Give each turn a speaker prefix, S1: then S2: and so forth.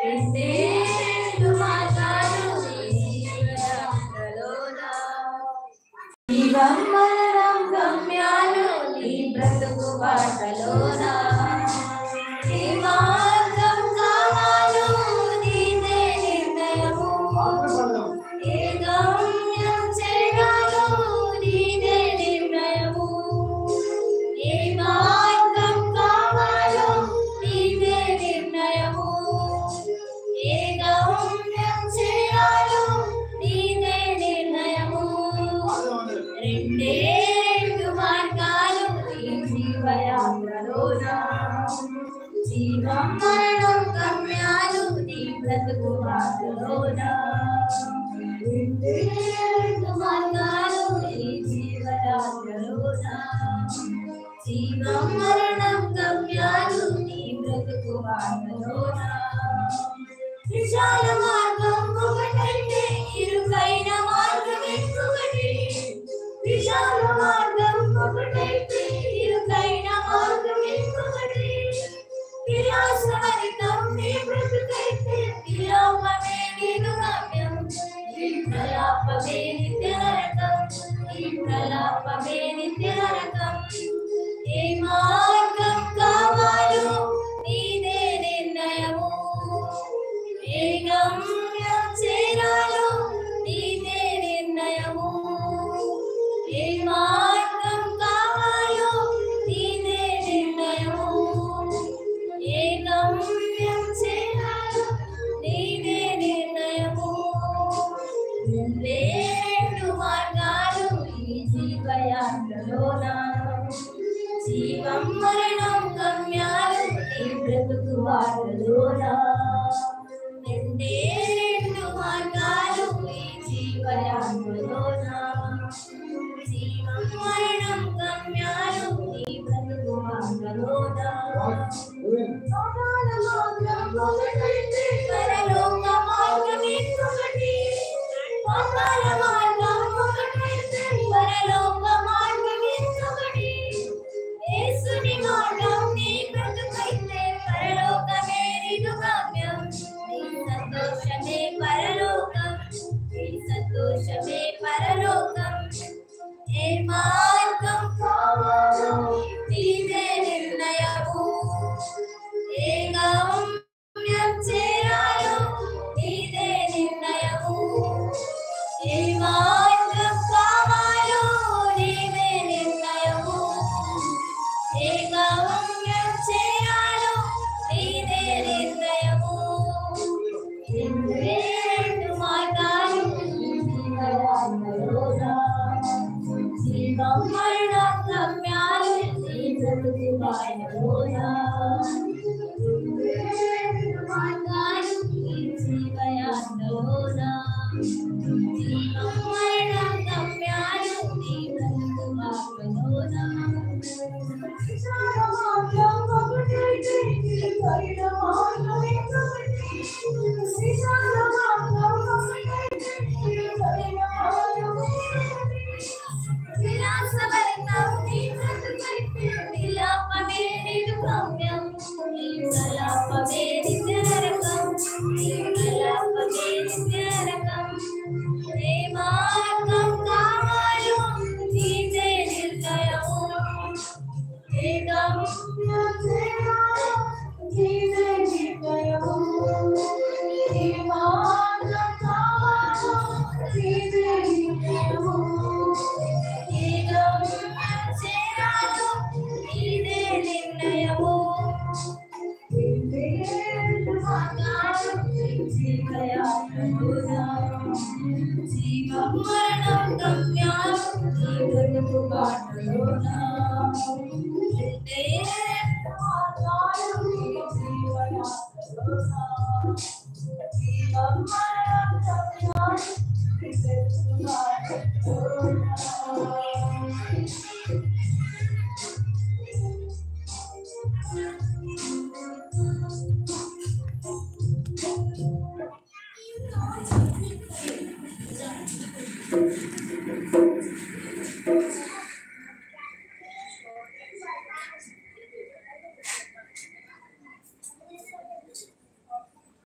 S1: రెండే రెండు మార్గాలు ఈ జీవయాత్రలోన. జీవం మరణం గమ్యాలు నీ బ్రతుకు బాటలోన. ఏ మార్గం కావాలో నీదే నిర్ణయము. ఏ గమ్యం చేరాలో నీదే నిర్ణయము. ఏ మార్గం కావాలో నీదే నిర్ణయము. ఏ గమ్యం చేరాలో నీదే నిర్ణయము. రెండే రెండు మార్గాలు ఈ జీవయాత్రలోన. జీవం మరణం గమ్యాలు నీ బ్రతుకు బాటలోన. రెండే రెండు మార్గాలు ఈ జీవయాత్రలోన. జీవం మరణం గమ్యాలు నీ బ్రతుకు బాటలోన. విశాల మార్గం ఒకటైతే ఇరుకైన మార్గం ఇంకొకటి. విశాల మార్గం ఒకటైతే ఇరుకైన మార్గం ఇంకొకటి. విలాసభరితం నీ బ్రతుకైతే విలోపమే నీకు గమ్యం. ఈ ప్రలాపమే నిత్య నరకం. ఈ ప్రలాపమే నిత్య నరకం. ఏ మార్గం కావాలో నీదే నిర్ణయము. ఏ గమ్యం చేరాలో నీదే నిర్ణయము. ఏ మార్గం కావాలో నీదే నిర్ణయము. ఏ గమ్యం చేరాలో నీదే నిర్ణయము. రెండే రెండు మార్గాలు ఈ జీవయాత్రలోన. జీవం మరణం గమ్యాలు నీ బ్రతుకు బాటలోన. రెండే రెండు మార్గాలు ఈ జీవయాత్రలోన. జీవం మరణం గమ్యాలు నీ బ్రతుకు బాటలోన. పరలోక మార్గం ఇంకొకటి. పాతాళ మార్గం ఒకటైతే పరలోక మార్గం ఇంకొకటి. యేసుని మార్గం నీ బ్రతుకైతే పరలోకమే నీకు గమ్యం. నీ సంతోషమే పరలోకం. నీ సంతోషమే పరలోకం. ఏ మార్గం కావాలో నీదే నిర్ణయము. ఏ గమ్యం చేరాలో నీదే నిర్ణయము. ఏ మార్గం కావాలో నీదే నిర్ణయము. ఏ గమ్యం చేరాలో నీదే నిర్ణయము. రెండే రెండు మార్గాలు ఈ జీవయాత్రలోన. జీవం మరణం గమ్యాలు నీ బ్రతుకు బాటలోన. రెండే రెండు మార్గాలు ఈ జీవయాత్రలోన. జీవం మరణం గమ్యాలు నీ బ్రతుకు బాటలోన. విశాల మార్గం ఒకటైతే ఇరుకైన మార్గం ఇంకొకటి. విశాల మార్గం ఒకటైతే ఇరుకైన మార్గం ఇంకొకటి. విలాసభరితం నీ బ్రతుకైతే విలాపమే నీకు గమ్యం. ఈ ప్రలాపమే నిత్య నరకం. ఈ ప్రలాపమే నిత్య నరకం. ఏ మార్గం కావాలో నీదే నిర్ణయము. ఏ గమ్యం చేరాలో నీదే నిర్ణయము. ఏ మార్గం కావాలో నీదే నిర్ణయము. ఏ గమ్యం చేరాలో నీదే నిర్ణయము. రెండే రెండు మార్గాలు ఈ జీవయాత్రలోన. జీవం మరణం గమ్యాలు నీ బ్రతుకు బాటలోన. రెండే రెండు మార్గాలు ఈ జీవయాత్రలోన. జీవం మరణం గమ్యాలు నీ బ్రతుకు బాటలోన.